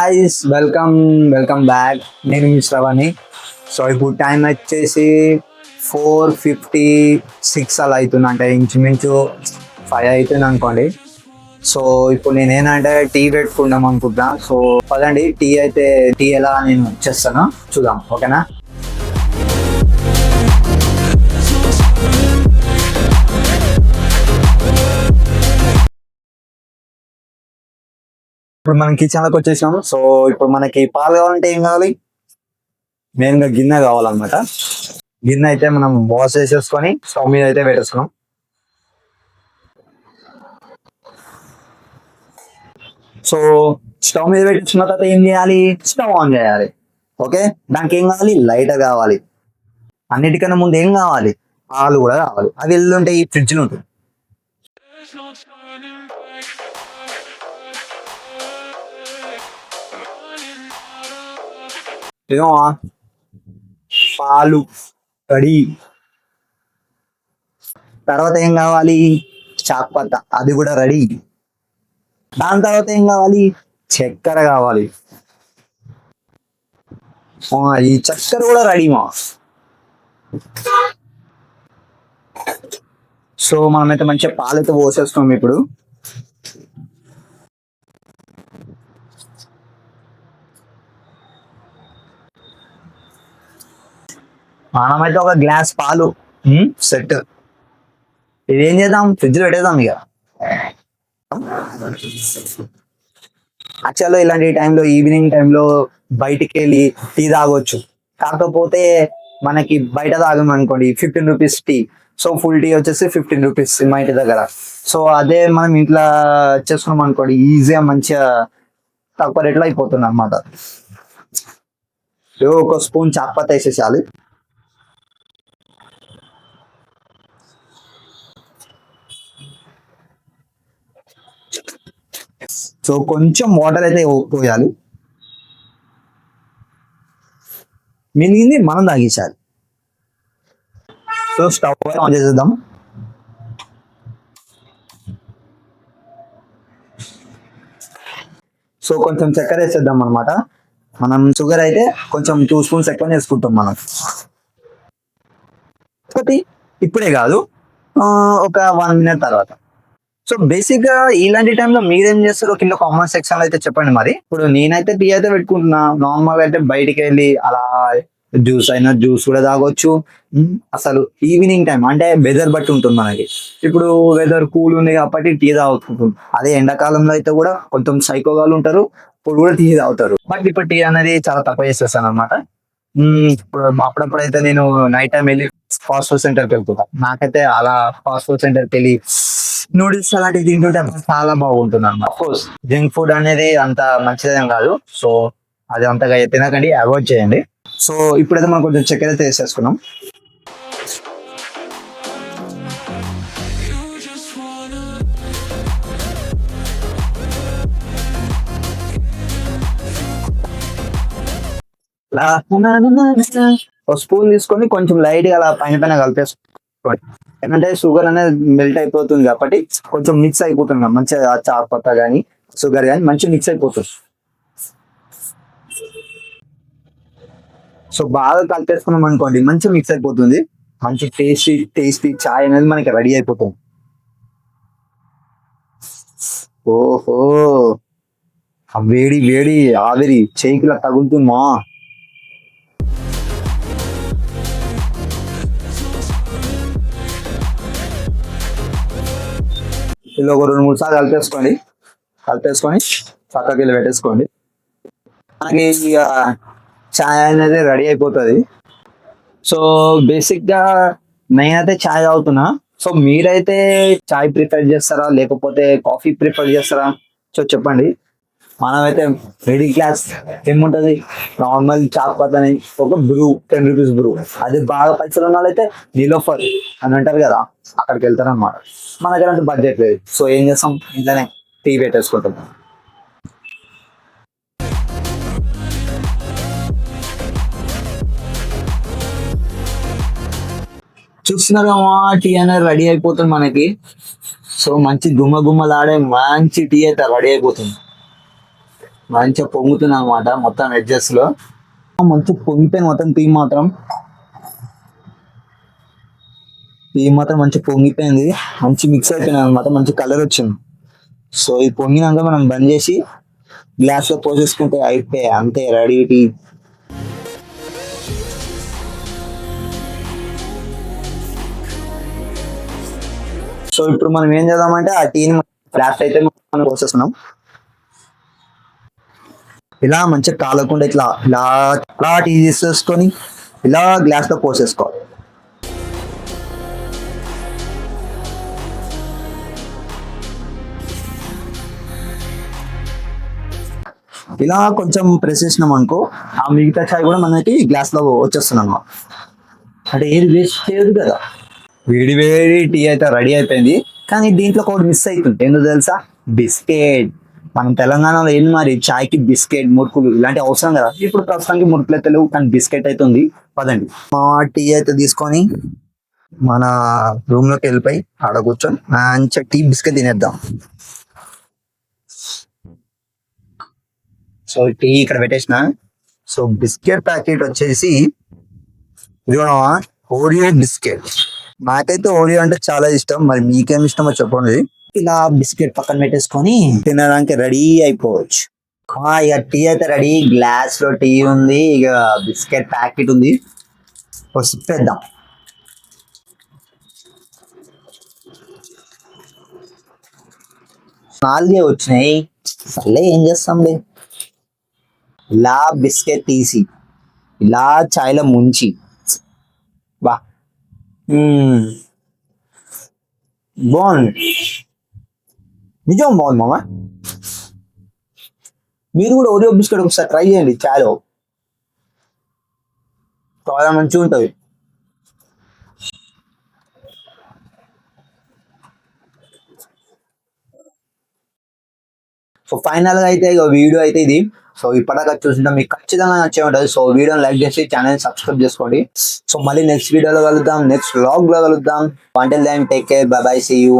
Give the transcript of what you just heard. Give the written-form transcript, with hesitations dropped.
Guys welcome welcome back. నేను మీ Sravani. So ఇప్పుడు time వచ్చేసి 4:56 అలా అవుతుంది, అంటే ఇంచుమించు 5 అవుతుంది అనుకోండి. సో ఇప్పుడు నేను ఏంటంటే టీ పెట్టుకుందాం అనుకుంటున్నా. సో పదండి, టీ ఎలా నేను చేస్తాను చూద్దాం, ఓకేనా? ఇప్పుడు మనం కిచెన్లోకి వచ్చేసాము. సో ఇప్పుడు మనకి పాలు కావాలంటే ఏం కావాలి? మెయిన్గా గిన్నె కావాలన్నమాట. గిన్నె అయితే మనం వాష్ చేసేసుకొని స్టవ్ మీద అయితే పెట్టేసుకున్నాం. సో స్టవ్ మీద పెట్టేసుకున్న తర్వాత ఏం చేయాలి? స్టవ్ ఆన్ చేయాలి. ఓకే, దానికి ఏం కావాలి? లైటర్ కావాలి. అన్నిటికన్నా ముందు ఏం కావాలి? పాలు కూడా కావాలి. అవి ఎల్లుంటే ఈ ఫ్రిడ్జ్లో ఉంటుంది. ఏమో పాలు రెడీ. తర్వాత ఏం కావాలి? చాక్పత్త, అది కూడా రెడీ. దాని తర్వాత ఏం కావాలి? చక్కెర కావాలి. ఈ చక్కెర కూడా రెడీ మా. సో మనమైతే మంచిగా పాలైతే పోసేస్తున్నాం ఇప్పుడు. మనమైతే ఒక గ్లాస్ పాలు సెట్. ఇది ఏం చేద్దాం? ఫ్రిడ్జ్లో పెట్టేద్దాం ఇక. యాక్చువల్గా ఇలాంటి టైంలో, ఈవినింగ్ టైంలో బయటికి వెళ్ళి టీ తాగొచ్చు. కాకపోతే మనకి బయట తాగమనుకోండి 15 rupees tea. So full tea వచ్చేసి 15 రూపీస్ మా ఇంటి దగ్గర. సో అదే మనం ఇంట్లో చేసుకున్నాం అనుకోండి, ఈజీగా మంచిగా తక్కువ రేట్లో అయిపోతుంది అనమాట. ఒక స్పూన్ చాక్పత్త వేసేసాలి. సో కొంచెం వాటర్ అయితే పోయాలి. మిగిలింది మనం తాగించాలి. సో స్టవ్ ఆన్ చేసేద్దాం. సో కొంచెం చక్కెర వేసేద్దాం అనమాట. మనం షుగర్ అయితే కొంచెం 2 స్పూన్స్ ఎక్కువ వేసుకుంటాం మనం. ఇప్పుడే కాదు, ఒక 1 మినిట్ తర్వాత. సో బేసిక్ గా ఇలాంటి టైంలో మీరేం చేస్తారో కింద కామెంట్ సెక్షన్ లో అయితే చెప్పండి. మరి ఇప్పుడు నేనైతే టీ అయితే పెట్టుకుంటున్నా. నార్మల్ అయితే బయటికి వెళ్ళి అలా జ్యూస్ కూడా తాగొచ్చు. అసలు ఈవినింగ్ టైం అంటే వెదర్ బట్టి ఉంటుంది మనకి. ఇప్పుడు వెదర్ కూల్ ఉంది కాబట్టి టీ తాగుతుంటుంది. అదే ఎండాకాలంలో అయితే కూడా కొంచెం సైకోగాలు ఉంటారు, ఇప్పుడు కూడా టీ తాగుతారు. బట్ ఇప్పుడు టీ అనేది చాలా తక్కువ చేసేస్తాను అనమాట. ఇప్పుడు అప్పుడప్పుడైతే నేను నైట్ టైం వెళ్ళి ఫాస్ట్ ఫుడ్ సెంటర్కి వెళ్తున్నా. నాకైతే అలా ఫాస్ట్ ఫుడ్ సెంటర్కి వెళ్ళి నూడిల్స్ అలాంటివి తింటుంటే చాలా బాగుంటుంది అన్నమాట. అఫ్కోర్స్ జంక్ ఫుడ్ అనేది అంత మంచిదేం కాదు. సో అది అంతగా తినకండి, అవాయిడ్ చేయండి. సో ఇప్పుడైతే మనం కొంచెం చక్కెర అయితే వేసేసుకున్నాం. ఒక స్పూన్ తీసుకొని కొంచెం లైట్ గా అలా పైన కలిపేసుకోండి. ఎందుకంటే షుగర్ అనేది మెల్ట్ అయిపోతుంది కాబట్టి కొంచెం మిక్స్ అయిపోతుంది మంచిగా. చాక్పత్త కానీ షుగర్ కానీ మంచిగా మిక్స్ అయిపోతుంది. సో బాగా కలిపేసుకున్నాం అనుకోండి, మంచిగా మిక్స్ అయిపోతుంది. మంచి టేస్టీ చాయ్ అనేది మనకి రెడీ అయిపోతుంది. ఓహో, వేడి వేడి ఆవిరి చేయికిలా తగులుతుందా? ఇలా ఒక 2-3 సార్లు కలిపేసుకొని పక్కకి వెళ్ళి పెట్టేసుకోండి. మనకి ఇక చాయ్ అనేది రెడీ అయిపోతుంది. సో బేసిక్గా నేనైతే చాయ్ తాగుతున్నా. సో మీరైతే చాయ్ ప్రిఫర్ చేస్తారా లేకపోతే కాఫీ ప్రిఫర్ చేస్తారా? సో చెప్పండి. మనమైతే మిడిల్ క్లాస్ ఏముంటుంది, నార్మల్ చాక్పత్తని ఒక బ్రూ 10 రూపీస్ బ్రూ. అది బాగా పైసలు ఉన్న వాళ్ళైతే నీలోఫర్ అని అంటారు కదా, అక్కడికి వెళ్తారనమాట. మన దగ్గర అంటే బడ్జెట్ లేదు. సో ఏం చేస్తాం, ఇంట్లోనే టీ పెట్టేసుకుంటాం. చూస్తున్నారా, టీ అనేది రెడీ అయిపోతుంది మనకి. సో మంచి గుమ్మలాడే మంచి టీ అయితే రెడీ అయిపోతుంది. మంచిగా పొంగుతుంది అనమాట మొత్తం వెజ్జెస్ లో. మంచిగా పొంగిపోయింది మొత్తం టీ మాత్రం మంచిగా పొంగిపోయింది, మంచి మిక్స్ అయిపోయింది అనమాట, మంచి కలర్ వచ్చింది. సో ఇది పొంగినాక మనం బంద్ చేసి గ్లాస్ లో పోసేసుకుంటే అయిపోయి అంతే రెడీ టీ. సో ఇప్పుడు మనం ఏం చేద్దామంటే ఆ టీని గ్లాస్ అయితే మనం పోసేస్తున్నాం. ఇలా మంచిగా కాలకుండా ఇట్లా ఇలా ఇలా టీ తీసేసుకొని ఇలా గ్లాస్ లో పోసేసుకోవాలి. ఇలా కొంచెం ప్రెస్ చేసినాం అనుకో ఆ మిగతా చాయ్ కూడా మనకి గ్లాస్ లో వచ్చేస్తుంది అన్నమాట. అంటే ఏది వేస్ట్ చేయదు కదా. వేడి వేడి టీ అయితే రెడీ అయిపోయింది, కానీ దీంట్లో ఒకటి మిస్ అవుతుంది, ఎందుకు తెలుసా? బిస్కెట్. మనం తెలంగాణలో ఏంది మరి చాయ్కి బిస్కెట్ మురుకులు ఇలాంటి అవసరం కదా. ఇప్పుడు ప్రస్తుతానికి మురుకులు అయితే లేవు, కానీ బిస్కెట్ అయితే ఉంది. పదండి మా టీ అయితే తీసుకొని మన రూమ్ లోకి వెళ్ళిపోయి ఆడ కూర్చొని మంచిగా టీ బిస్కెట్ తినేద్దాం. సో టీ ఇక్కడ పెట్టేసిన. సో బిస్కెట్ ప్యాకెట్ వచ్చేసి ఇది ఓరియో బిస్కెట్. నాకైతే ఓరియో అంటే చాలా ఇష్టం, మరి మీకేం ఇష్టమో చెప్పండి. ఇలా బిస్కెట్ పక్కన పెట్టేసుకొని తినడానికి రెడీ అయిపోవచ్చు. ఇక టీ అయితే రెడీ, గ్లాస్ లో టీ ఉంది, ఇక బిస్కెట్ ప్యాకెట్ ఉంది. సిప్పేద్దాం. నాలుగే వచ్చినాయి, సర్లే ఏం చేస్తాంలే. ఇలా బిస్కెట్ తీసి ఇలా చాయ్లో ముంచి బా బాగుంది, నిజం బాగుంది మామ. మీరు కూడా ఓరియో బిస్కెట్ ఒకసారి ట్రై చేయండి, చాయ్లో చాలా మంచిగా ఉంటుంది. సో ఫైనల్ గా అయితే ఇక వీడియో అయితే ఇది. సో ఇప్పటిదాకా చూసింటే మీకు ఖచ్చితంగా నచ్చే ఉంటుంది. సో వీడియోని లైక్ చేసి ఛానల్ సబ్స్క్రైబ్ చేసుకోండి. సో మళ్ళీ నెక్స్ట్ వీడియోలో కలుద్దాం, నెక్స్ట్ వ్లాగ్ లో కలుద్దాం. Until then take care, bye bye, see you.